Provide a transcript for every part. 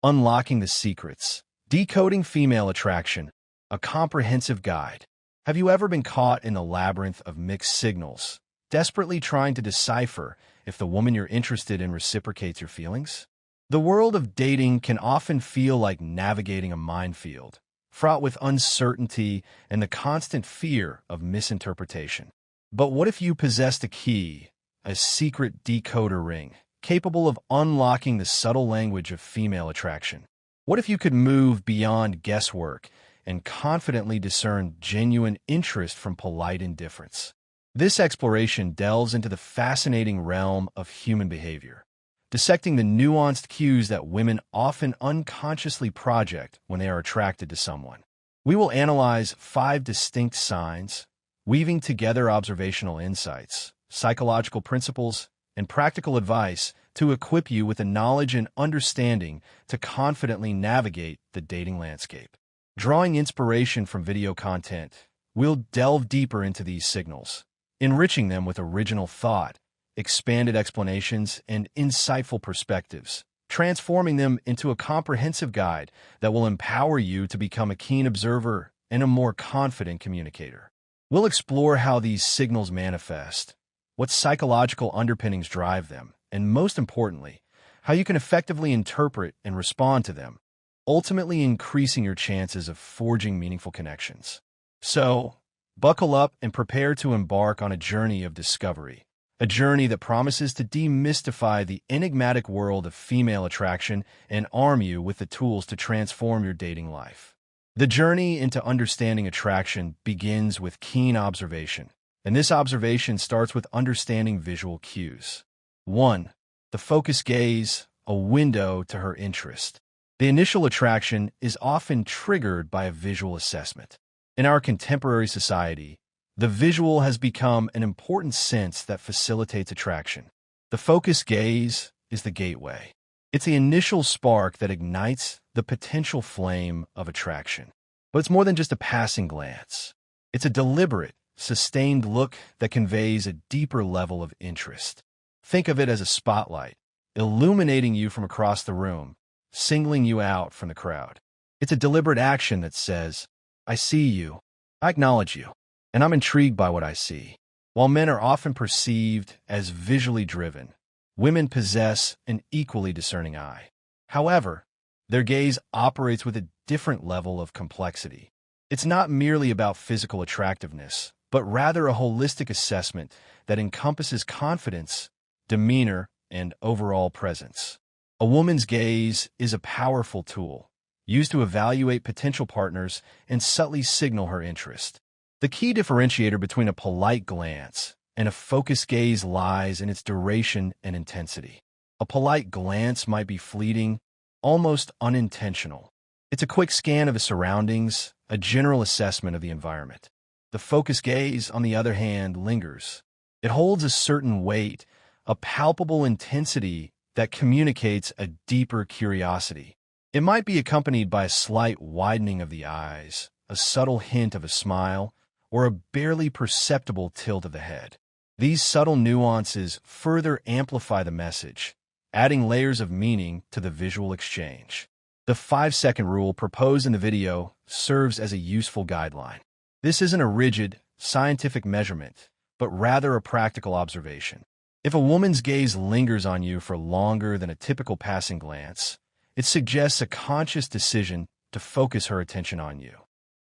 Unlocking the Secrets, Decoding Female Attraction, a comprehensive guide. Have you ever been caught in the labyrinth of mixed signals, desperately trying to decipher if the woman you're interested in reciprocates your feelings? The world of dating can often feel like navigating a minefield, fraught with uncertainty and the constant fear of misinterpretation. But what if you possessed a key, a secret decoder ring, capable of unlocking the subtle language of female attraction? What if you could move beyond guesswork and confidently discern genuine interest from polite indifference? This exploration delves into the fascinating realm of human behavior, dissecting the nuanced cues that women often unconsciously project when they are attracted to someone. We will analyze 5 distinct signs, weaving together observational insights, psychological principles, and practical advice to equip you with the knowledge and understanding to confidently navigate the dating landscape. Drawing inspiration from video content, we'll delve deeper into these signals, enriching them with original thought, expanded explanations, and insightful perspectives, transforming them into a comprehensive guide that will empower you to become a keen observer and a more confident communicator. We'll explore how these signals manifest, what psychological underpinnings drive them, and most importantly, how you can effectively interpret and respond to them, ultimately increasing your chances of forging meaningful connections. So, buckle up and prepare to embark on a journey of discovery, a journey that promises to demystify the enigmatic world of female attraction and arm you with the tools to transform your dating life. The journey into understanding attraction begins with keen observation, and this observation starts with understanding visual cues. 1. The focus gaze, a window to her interest. The initial attraction is often triggered by a visual assessment. In our contemporary society, the visual has become an important sense that facilitates attraction. The focus gaze is the gateway. It's the initial spark that ignites the potential flame of attraction. But it's more than just a passing glance. It's a deliberate, sustained look that conveys a deeper level of interest. Think of it as a spotlight, illuminating you from across the room, singling you out from the crowd. It's a deliberate action that says, I see you, I acknowledge you, and I'm intrigued by what I see. While men are often perceived as visually driven, women possess an equally discerning eye. However, their gaze operates with a different level of complexity. It's not merely about physical attractiveness, but rather a holistic assessment that encompasses confidence, demeanor, and overall presence. A woman's gaze is a powerful tool, used to evaluate potential partners and subtly signal her interest. The key differentiator between a polite glance and a focused gaze lies in its duration and intensity. A polite glance might be fleeting, almost unintentional. It's a quick scan of the surroundings, a general assessment of the environment. The focused gaze, on the other hand, lingers. It holds a certain weight, a palpable intensity that communicates a deeper curiosity. It might be accompanied by a slight widening of the eyes, a subtle hint of a smile, or a barely perceptible tilt of the head. These subtle nuances further amplify the message, adding layers of meaning to the visual exchange. The 5-second rule proposed in the video serves as a useful guideline. This isn't a rigid, scientific measurement, but rather a practical observation. If a woman's gaze lingers on you for longer than a typical passing glance, it suggests a conscious decision to focus her attention on you.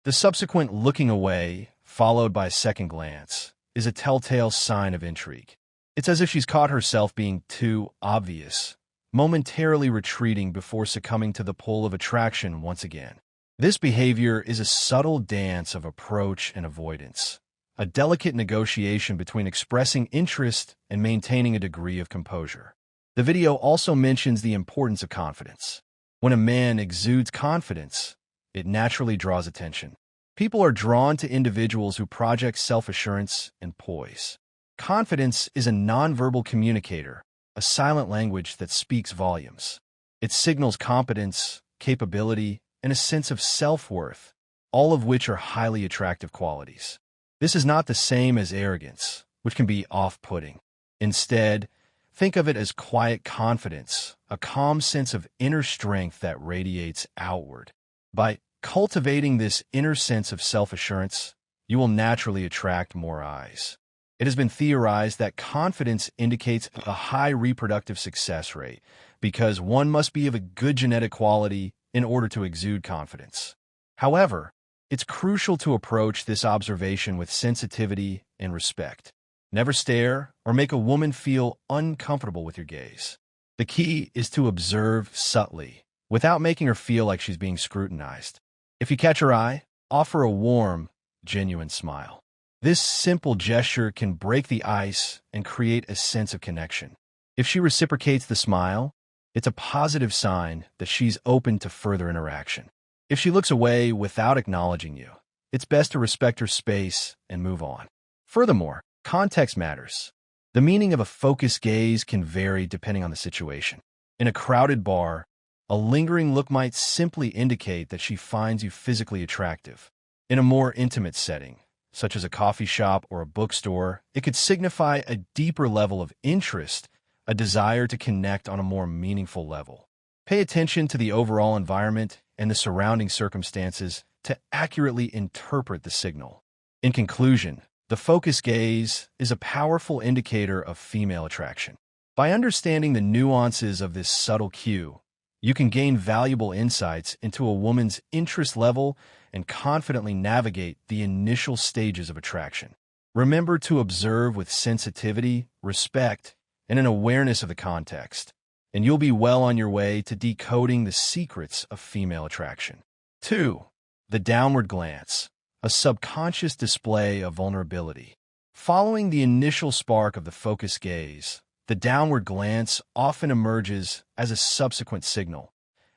The subsequent looking away, followed by a second glance, is a telltale sign of intrigue. It's as if she's caught herself being too obvious, momentarily retreating before succumbing to the pull of attraction once again. This behavior is a subtle dance of approach and avoidance, a delicate negotiation between expressing interest and maintaining a degree of composure. The video also mentions the importance of confidence. When a man exudes confidence, it naturally draws attention. People are drawn to individuals who project self-assurance and poise. Confidence is a nonverbal communicator, a silent language that speaks volumes. It signals competence, capability, and a sense of self-worth, all of which are highly attractive qualities. This is not the same as arrogance, which can be off-putting. Instead, Think of it as quiet confidence, a calm sense of inner strength that radiates outward. By cultivating this inner sense of self-assurance, you will naturally attract more eyes. It has been theorized that confidence indicates a high reproductive success rate because one must be of a good genetic quality in order to exude confidence. However, it's crucial to approach this observation with sensitivity and respect. Never stare or make a woman feel uncomfortable with your gaze. The key is to observe subtly, without making her feel like she's being scrutinized. If you catch her eye, offer a warm, genuine smile. This simple gesture can break the ice and create a sense of connection. If she reciprocates the smile, it's a positive sign that she's open to further interaction. If she looks away without acknowledging you, it's best to respect her space and move on. Furthermore, context matters. The meaning of a focused gaze can vary depending on the situation. In a crowded bar, a lingering look might simply indicate that she finds you physically attractive. In a more intimate setting, such as a coffee shop or a bookstore, it could signify a deeper level of interest, a desire to connect on a more meaningful level. Pay attention to the overall environment and the surrounding circumstances to accurately interpret the signal. In conclusion, the focused gaze is a powerful indicator of female attraction. By understanding the nuances of this subtle cue, you can gain valuable insights into a woman's interest level and confidently navigate the initial stages of attraction. Remember to observe with sensitivity, respect, and an awareness of the context, and you'll be well on your way to decoding the secrets of female attraction. 2. The downward glance, a subconscious display of vulnerability. Following the initial spark of the focused gaze, the downward glance often emerges as a subsequent signal,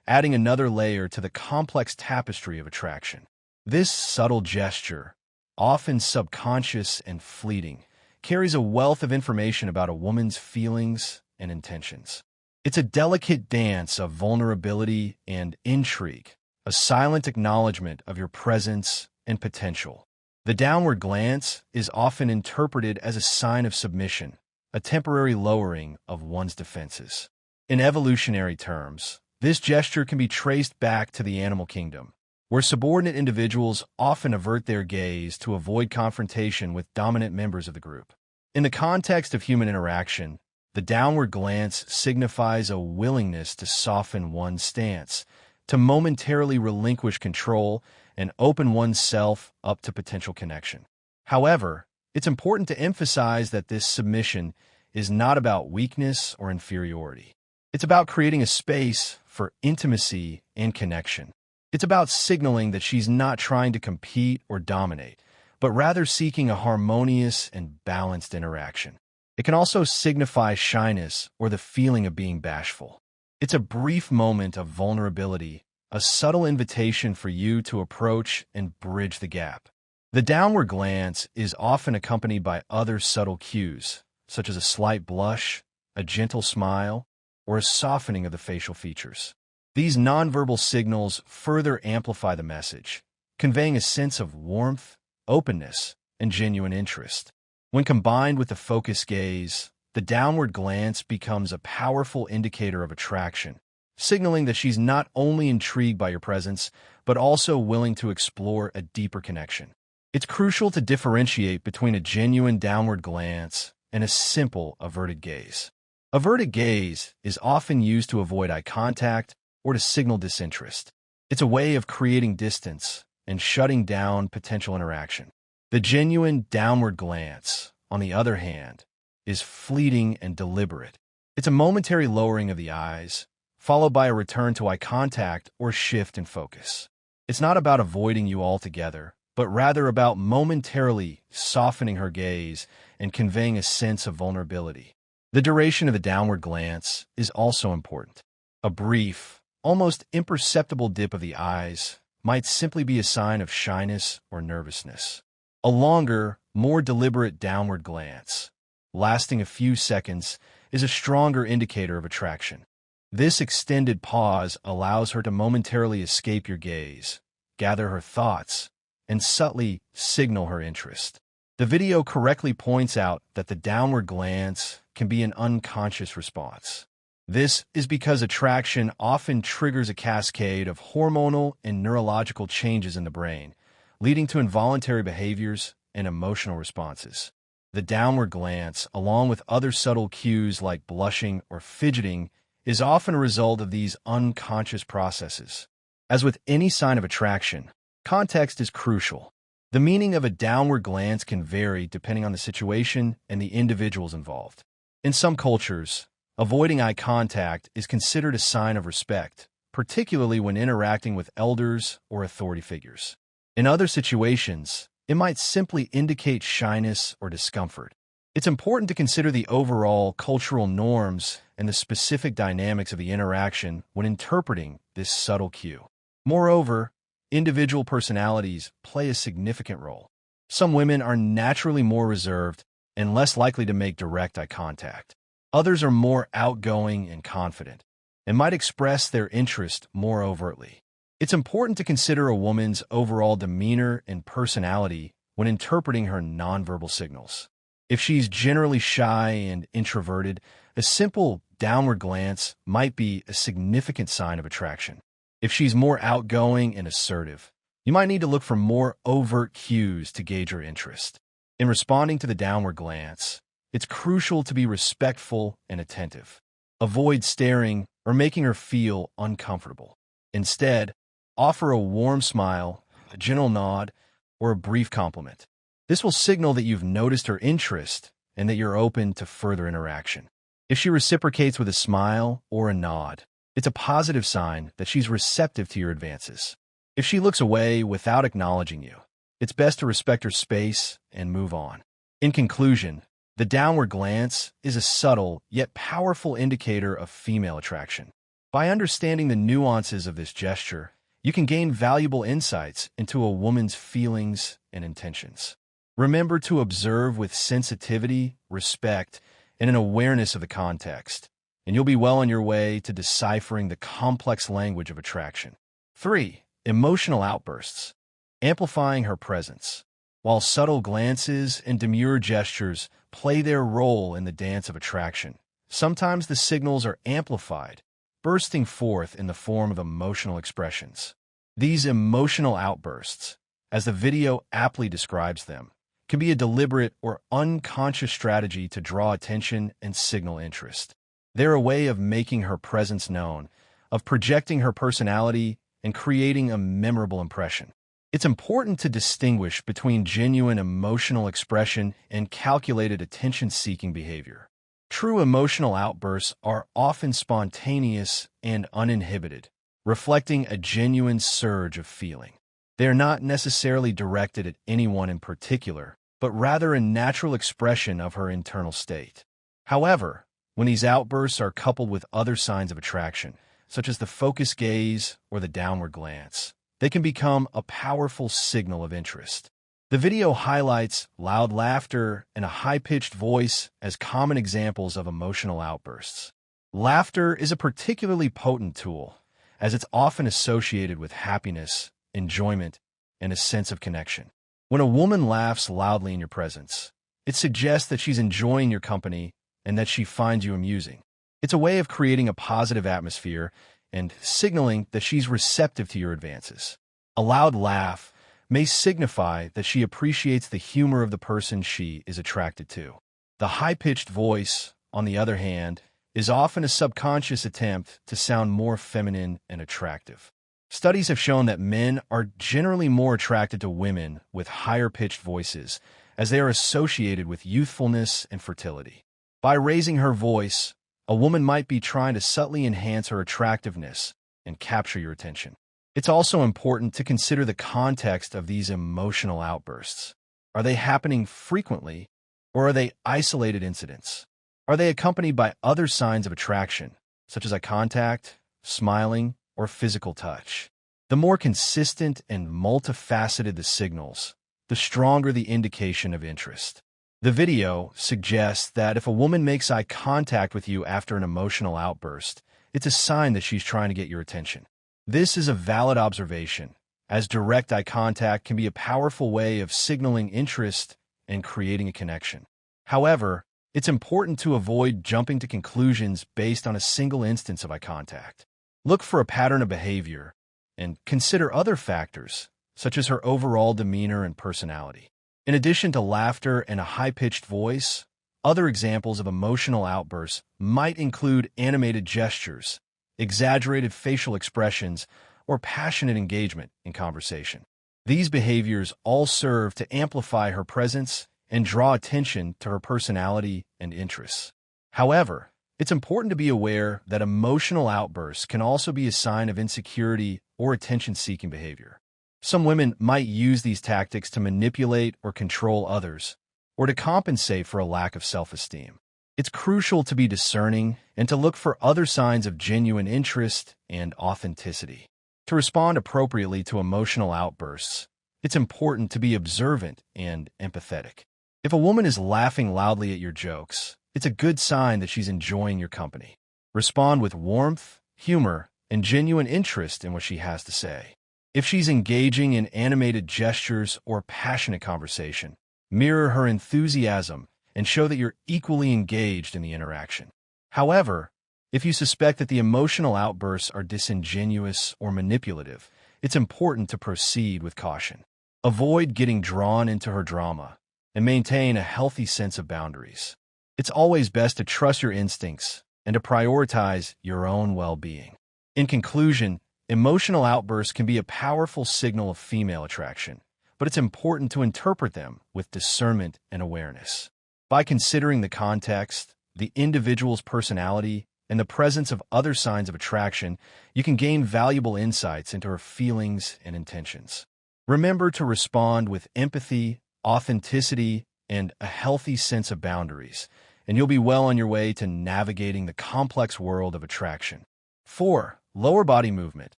adding another layer to the complex tapestry of attraction. This subtle gesture, often subconscious and fleeting, carries a wealth of information about a woman's feelings and intentions. It's a delicate dance of vulnerability and intrigue, a silent acknowledgement of your presence and potential. The downward glance is often interpreted as a sign of submission, a temporary lowering of one's defenses. In evolutionary terms, this gesture can be traced back to the animal kingdom, where subordinate individuals often avert their gaze to avoid confrontation with dominant members of the group. In the context of human interaction, the downward glance signifies a willingness to soften one's stance, to momentarily relinquish control and open oneself up to potential connection. However, it's important to emphasize that this submission is not about weakness or inferiority. It's about creating a space for intimacy and connection. It's about signaling that she's not trying to compete or dominate, but rather seeking a harmonious and balanced interaction. It can also signify shyness or the feeling of being bashful. It's a brief moment of vulnerability, a subtle invitation for you to approach and bridge the gap. The downward glance is often accompanied by other subtle cues, such as a slight blush, a gentle smile, or a softening of the facial features. These nonverbal signals further amplify the message, conveying a sense of warmth, openness, and genuine interest. When combined with the focused gaze, the downward glance becomes a powerful indicator of attraction, signaling that she's not only intrigued by your presence, but also willing to explore a deeper connection. It's crucial to differentiate between a genuine downward glance and a simple averted gaze. Averted gaze is often used to avoid eye contact or to signal disinterest. It's a way of creating distance and shutting down potential interaction. The genuine downward glance, on the other hand, is fleeting and deliberate. It's a momentary lowering of the eyes, followed by a return to eye contact or shift in focus. It's not about avoiding you altogether, but rather about momentarily softening her gaze and conveying a sense of vulnerability. The duration of the downward glance is also important. A brief, almost imperceptible dip of the eyes might simply be a sign of shyness or nervousness. A longer, more deliberate downward glance, lasting a few seconds, is a stronger indicator of attraction. This extended pause allows her to momentarily escape your gaze, gather her thoughts, and subtly signal her interest. The video correctly points out that the downward glance can be an unconscious response. This is because attraction often triggers a cascade of hormonal and neurological changes in the brain, leading to involuntary behaviors and emotional responses. The downward glance, along with other subtle cues like blushing or fidgeting, is often a result of these unconscious processes. As with any sign of attraction, context is crucial. The meaning of a downward glance can vary depending on the situation and the individuals involved. In some cultures, avoiding eye contact is considered a sign of respect, particularly when interacting with elders or authority figures. In other situations, it might simply indicate shyness or discomfort. It's important to consider the overall cultural norms and the specific dynamics of the interaction when interpreting this subtle cue. Moreover, individual personalities play a significant role. Some women are naturally more reserved and less likely to make direct eye contact. Others are more outgoing and confident, and might express their interest more overtly. It's important to consider a woman's overall demeanor and personality when interpreting her nonverbal signals. If she's generally shy and introverted, a simple downward glance might be a significant sign of attraction. If she's more outgoing and assertive, you might need to look for more overt cues to gauge her interest. In responding to the downward glance, it's crucial to be respectful and attentive. Avoid staring or making her feel uncomfortable. Instead, offer a warm smile, a gentle nod, or a brief compliment. This will signal that you've noticed her interest and that you're open to further interaction. If she reciprocates with a smile or a nod, it's a positive sign that she's receptive to your advances. If she looks away without acknowledging you, it's best to respect her space and move on. In conclusion, the downward glance is a subtle yet powerful indicator of female attraction. By understanding the nuances of this gesture, you can gain valuable insights into a woman's feelings and intentions. Remember to observe with sensitivity, respect, and an awareness of the context, and you'll be well on your way to deciphering the complex language of attraction. 3. Emotional outbursts. Amplifying her presence. While subtle glances and demure gestures play their role in the dance of attraction, sometimes the signals are amplified, bursting forth in the form of emotional expressions. These emotional outbursts, as the video aptly describes them, can be a deliberate or unconscious strategy to draw attention and signal interest. They're a way of making her presence known, of projecting her personality, and creating a memorable impression. It's important to distinguish between genuine emotional expression and calculated attention-seeking behavior. True emotional outbursts are often spontaneous and uninhibited, reflecting a genuine surge of feeling. They are not necessarily directed at anyone in particular, but rather a natural expression of her internal state. However, when these outbursts are coupled with other signs of attraction, such as the focused gaze or the downward glance, they can become a powerful signal of interest. The video highlights loud laughter and a high-pitched voice as common examples of emotional outbursts. Laughter is a particularly potent tool, as it's often associated with happiness, enjoyment, and a sense of connection. When a woman laughs loudly in your presence, it suggests that she's enjoying your company and that she finds you amusing. It's a way of creating a positive atmosphere and signaling that she's receptive to your advances. A loud laugh may signify that she appreciates the humor of the person she is attracted to. The high-pitched voice, on the other hand, is often a subconscious attempt to sound more feminine and attractive. Studies have shown that men are generally more attracted to women with higher-pitched voices, as they are associated with youthfulness and fertility. By raising her voice, a woman might be trying to subtly enhance her attractiveness and capture your attention. It's also important to consider the context of these emotional outbursts. Are they happening frequently, or are they isolated incidents? Are they accompanied by other signs of attraction, such as eye contact, smiling, or physical touch? The more consistent and multifaceted the signals, the stronger the indication of interest. The video suggests that if a woman makes eye contact with you after an emotional outburst, it's a sign that she's trying to get your attention. This is a valid observation, as direct eye contact can be a powerful way of signaling interest and creating a connection. However, It's important to avoid jumping to conclusions based on a single instance of eye contact. Look for a pattern of behavior and consider other factors, such as her overall demeanor and personality. In addition to laughter and a high-pitched voice, other examples of emotional outbursts might include animated gestures, exaggerated facial expressions, or passionate engagement in conversation. These behaviors all serve to amplify her presence and draw attention to her personality and interests. However, it's important to be aware that emotional outbursts can also be a sign of insecurity or attention-seeking behavior. Some women might use these tactics to manipulate or control others, or to compensate for a lack of self-esteem. It's crucial to be discerning and to look for other signs of genuine interest and authenticity. To respond appropriately to emotional outbursts, it's important to be observant and empathetic. If a woman is laughing loudly at your jokes, it's a good sign that she's enjoying your company. Respond with warmth, humor, and genuine interest in what she has to say. If she's engaging in animated gestures or passionate conversation, mirror her enthusiasm and show that you're equally engaged in the interaction. However, if you suspect that the emotional outbursts are disingenuous or manipulative, it's important to proceed with caution. Avoid getting drawn into her drama and maintain a healthy sense of boundaries. It's always best to trust your instincts and to prioritize your own well-being. In conclusion, emotional outbursts can be a powerful signal of female attraction, but it's important to interpret them with discernment and awareness. By considering the context, the individual's personality, and the presence of other signs of attraction, you can gain valuable insights into her feelings and intentions. Remember to respond with empathy, authenticity, and a healthy sense of boundaries, and you'll be well on your way to navigating the complex world of attraction. 4. Lower body movement.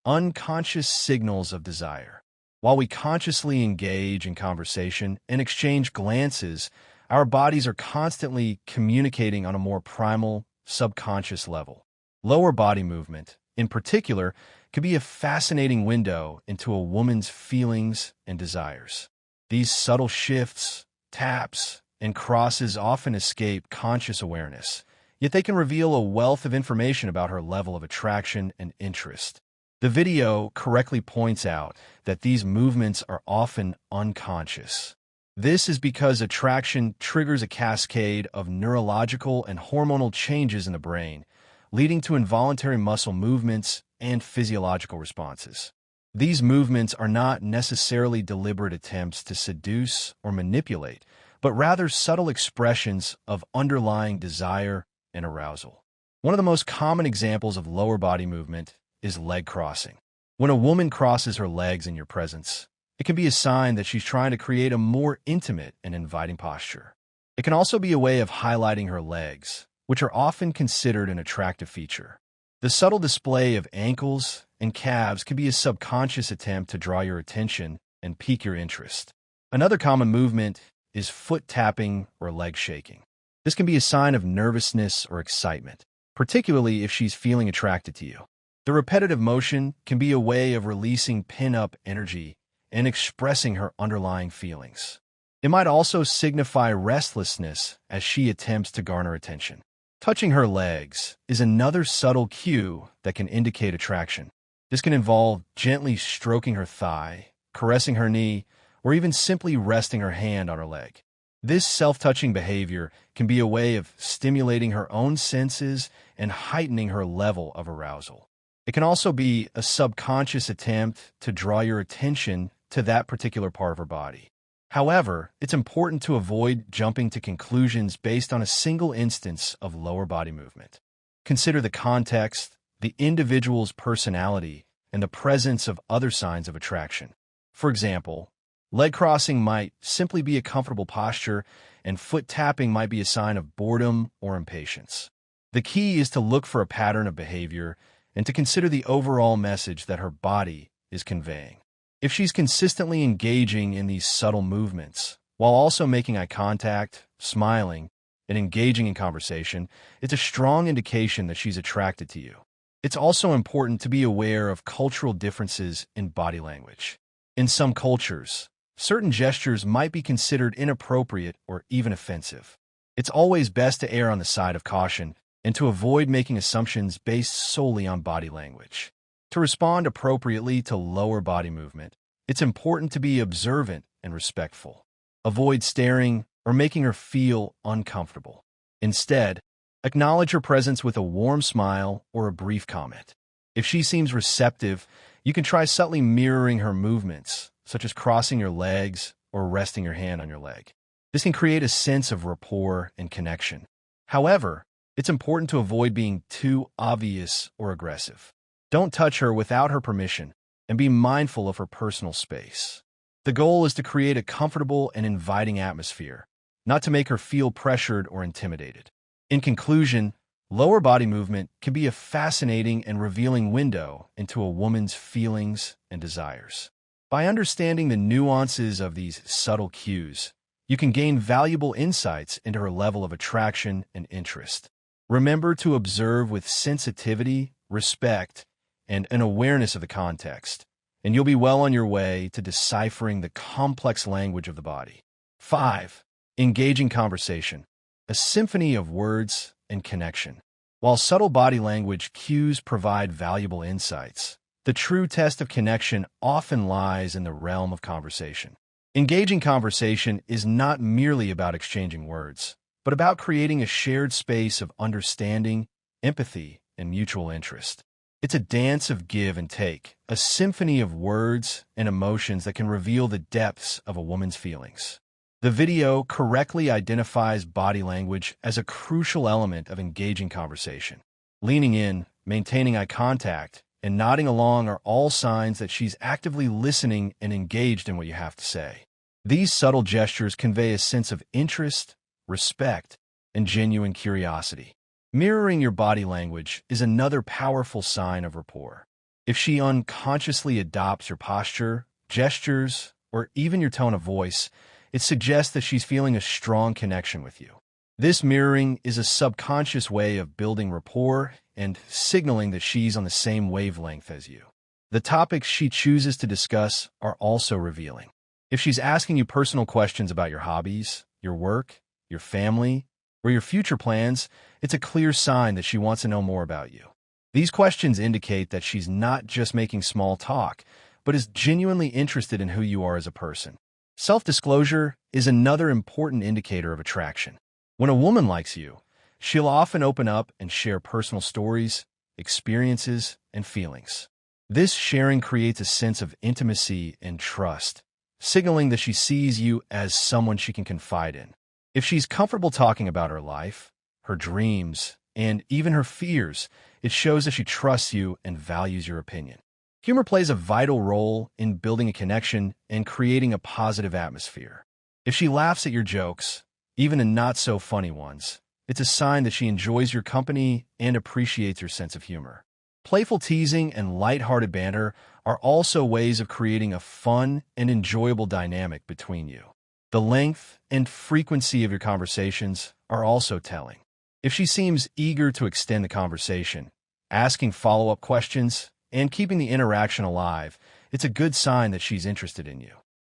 Unconscious signals of desire. While we consciously engage in conversation and exchange glances, our bodies are constantly communicating on a more primal, subconscious level. Lower body movement, in particular, can be a fascinating window into a woman's feelings and desires. These subtle shifts, taps, and crosses often escape conscious awareness, yet they can reveal a wealth of information about her level of attraction and interest. The video correctly points out that these movements are often unconscious. This is because attraction triggers a cascade of neurological and hormonal changes in the brain, leading to involuntary muscle movements and physiological responses. These movements are not necessarily deliberate attempts to seduce or manipulate, but rather subtle expressions of underlying desire and arousal. One of the most common examples of lower body movement is leg crossing. When a woman crosses her legs in your presence, it can be a sign that she's trying to create a more intimate and inviting posture. It can also be a way of highlighting her legs, which are often considered an attractive feature. The subtle display of ankles and calves can be a subconscious attempt to draw your attention and pique your interest. Another common movement is foot tapping or leg shaking. This can be a sign of nervousness or excitement, particularly if she's feeling attracted to you. The repetitive motion can be a way of releasing pin-up energy and expressing her underlying feelings. It might also signify restlessness as she attempts to garner attention. Touching her legs is another subtle cue that can indicate attraction. This can involve gently stroking her thigh, caressing her knee, or even simply resting her hand on her leg. This self-touching behavior can be a way of stimulating her own senses and heightening her level of arousal. It can also be a subconscious attempt to draw your attention to that particular part of her body. However, it's important to avoid jumping to conclusions based on a single instance of lower body movement. Consider the context, the individual's personality, and the presence of other signs of attraction. For example, leg crossing might simply be a comfortable posture, and foot tapping might be a sign of boredom or impatience. The key is to look for a pattern of behavior and to consider the overall message that her body is conveying. If she's consistently engaging in these subtle movements, while also making eye contact, smiling, and engaging in conversation, it's a strong indication that she's attracted to you. It's also important to be aware of cultural differences in body language. In some cultures, certain gestures might be considered inappropriate or even offensive. It's always best to err on the side of caution and to avoid making assumptions based solely on body language. To respond appropriately to lower body movement, it's important to be observant and respectful. Avoid staring or making her feel uncomfortable. Instead, acknowledge her presence with a warm smile or a brief comment. If she seems receptive, you can try subtly mirroring her movements, such as crossing your legs or resting your hand on your leg. This can create a sense of rapport and connection. However, it's important to avoid being too obvious or aggressive. Don't touch her without her permission, and be mindful of her personal space. The goal is to create a comfortable and inviting atmosphere, not to make her feel pressured or intimidated. In conclusion, lower body movement can be a fascinating and revealing window into a woman's feelings and desires. By understanding the nuances of these subtle cues, you can gain valuable insights into her level of attraction and interest. Remember to observe with sensitivity, respect, and an awareness of the context, and you'll be well on your way to deciphering the complex language of the body. 5. Engaging conversation, a symphony of words and connection. While subtle body language cues provide valuable insights, the true test of connection often lies in the realm of conversation. Engaging conversation is not merely about exchanging words, but about creating a shared space of understanding, empathy, and mutual interest. It's a dance of give and take, a symphony of words and emotions that can reveal the depths of a woman's feelings. The video correctly identifies body language as a crucial element of engaging conversation. Leaning in, maintaining eye contact, and nodding along are all signs that she's actively listening and engaged in what you have to say. These subtle gestures convey a sense of interest, respect, and genuine curiosity. Mirroring your body language is another powerful sign of rapport. If she unconsciously adopts your posture, gestures, or even your tone of voice, it suggests that she's feeling a strong connection with you. This mirroring is a subconscious way of building rapport and signaling that she's on the same wavelength as you. The topics she chooses to discuss are also revealing. If she's asking you personal questions about your hobbies, your work, your family, or your future plans, it's a clear sign that she wants to know more about you. These questions indicate that she's not just making small talk, but is genuinely interested in who you are as a person. Self-disclosure is another important indicator of attraction. When a woman likes you, she'll often open up and share personal stories, experiences, and feelings. This sharing creates a sense of intimacy and trust, signaling that she sees you as someone she can confide in. If she's comfortable talking about her life, her dreams, and even her fears, it shows that she trusts you and values your opinion. Humor plays a vital role in building a connection and creating a positive atmosphere. If she laughs at your jokes, even in not-so-funny ones, it's a sign that she enjoys your company and appreciates your sense of humor. Playful teasing and lighthearted banter are also ways of creating a fun and enjoyable dynamic between you. The length and frequency of your conversations are also telling. If she seems eager to extend the conversation, asking follow-up questions, and keeping the interaction alive, it's a good sign that she's interested in you.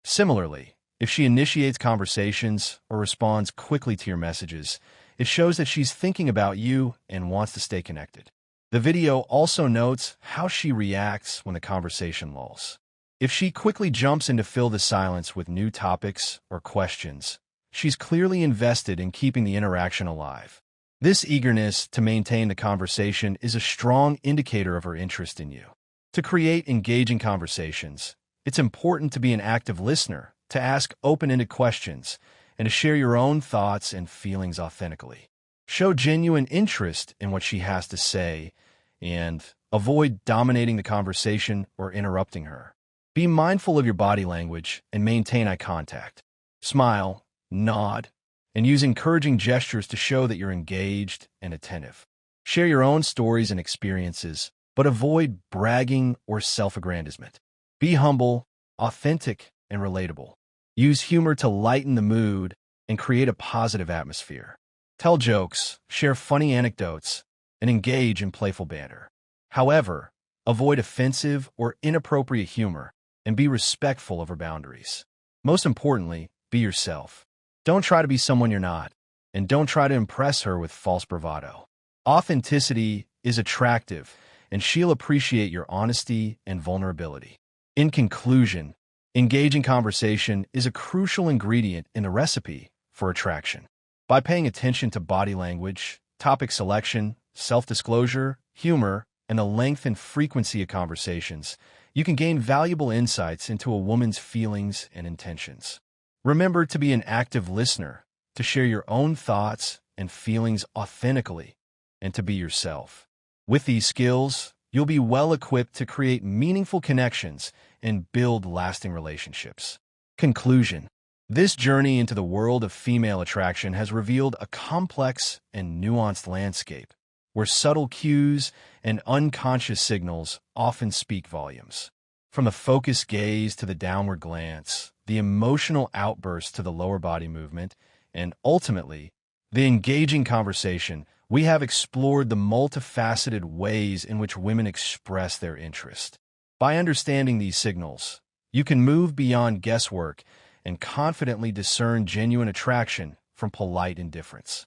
Similarly, if she initiates conversations or responds quickly to your messages, it shows that she's thinking about you and wants to stay connected. The video also notes how she reacts when the conversation lulls. If she quickly jumps in to fill the silence with new topics or questions, she's clearly invested in keeping the interaction alive. This eagerness to maintain the conversation is a strong indicator of her interest in you. To create engaging conversations, it's important to be an active listener, to ask open-ended questions, and to share your own thoughts and feelings authentically. Show genuine interest in what she has to say, and avoid dominating the conversation or interrupting her. Be mindful of your body language and maintain eye contact. Smile, nod, and use encouraging gestures to show that you're engaged and attentive. Share your own stories and experiences, but avoid bragging or self-aggrandizement. Be humble, authentic, and relatable. Use humor to lighten the mood and create a positive atmosphere. Tell jokes, share funny anecdotes, and engage in playful banter. However, avoid offensive or inappropriate humor and be respectful of her boundaries. Most importantly, be yourself. Don't try to be someone you're not. and don't try to impress her with false bravado. Authenticity is attractive, and she'll appreciate your honesty and vulnerability. In conclusion, engaging conversation is a crucial ingredient in the recipe for attraction. By paying attention to body language, topic selection, self-disclosure, humor, and the length and frequency of conversations, you can gain valuable insights into a woman's feelings and intentions. Remember to be an active listener, to share your own thoughts and feelings authentically, and to be yourself. With these skills, you'll be well equipped to create meaningful connections and build lasting relationships. Conclusion. This journey into the world of female attraction has revealed a complex and nuanced landscape, where subtle cues and unconscious signals often speak volumes. From the focused gaze to the downward glance, the emotional outburst to the lower body movement, and ultimately, the engaging conversation, we have explored the multifaceted ways in which women express their interest. By understanding these signals, you can move beyond guesswork and confidently discern genuine attraction from polite indifference.